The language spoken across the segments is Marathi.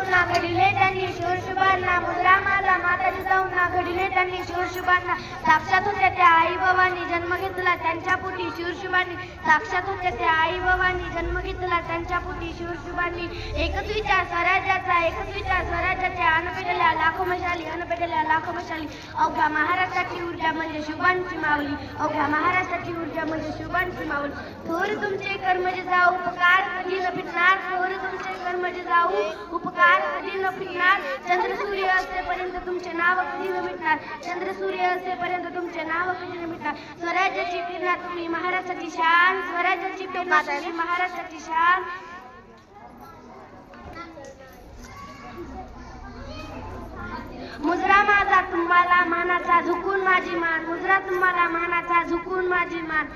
ना घडिले त्यांनी शूरशुभांना मुद्रा माझा माता जिजाऊंना घडिले त्यांनी शूरशुभांना साक्षात होत्या त्या आई बाबांनी जन्म घेतला त्यांच्या पोटी शूरशुभांनी साक्षात होत्या त्या आई बाबांनी जन्म घेतला त्यांच्या पोटी शूरशुभांनी एकच विचार स्वराज्याचा एकच विचार स्वराज्याच्या अनपेटल्या लाखो मशाली अनपेटल्या लाखो मशाली अवघ्या महाराष्ट्राची ऊर्जा म्हणजे शुभांची माऊली अवघ्या महाराष्ट्राची ऊर्जा म्हणजे शुभांची माऊली थोर तुमचे कर्म जे जाऊ उपकार कधी न फिरणार थोर तुमचे कर्म जे जाऊ उपकार कधी न फिरणार चंद्र सूर्य असेपर्यंत तुमचे नाव कधी न मिटणार चंद्र सूर्य असेपर्यंत तुमचे नाव कधी न मिटणार स्वराज्याची फिरणार तुम्ही महाराष्ट्राची शान स्वराज्याची फिरणार तुम्ही महाराष्ट्राची शान मुजरा माझा तुम्हाला मानाचा झुकून माझी मान मुजरा तुम्हाला मानाचा झुकून माझी मान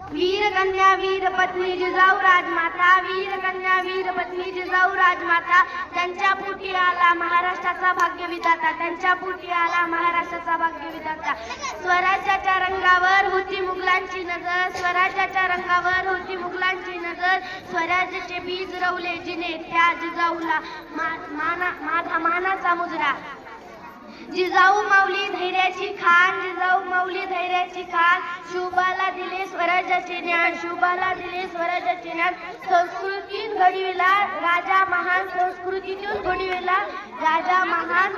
वीर कन्या वीर पत्नी जिजाऊ राजमाता वीर कन्या वीर पत्नी जिजाऊ राजमाता त्यांच्या पोटी आला महाराष्ट्राचा भाग्य विधाता त्यांच्या पोटी आला महाराष्ट्राचा भाग्य विधाता स्वराज्याच्या रंगावर होती मुघलांची नजर स्वराज्याच्या रंगावर होती मुघलांची नजर स्वराज्याचे बीज रवले जिने त्या जिजाऊला माझा मानाचा मुजरा जिजाऊ माऊली धैर्याची खान जिजाऊ माऊली धैर्याची खान शुभाला दिले स्वराज्याचे ज्ञान शुभाला दिले स्वराज्याचे ज्ञान संस्कृतीत घडविला राजा महान संस्कृतीतून घडविला राजा महान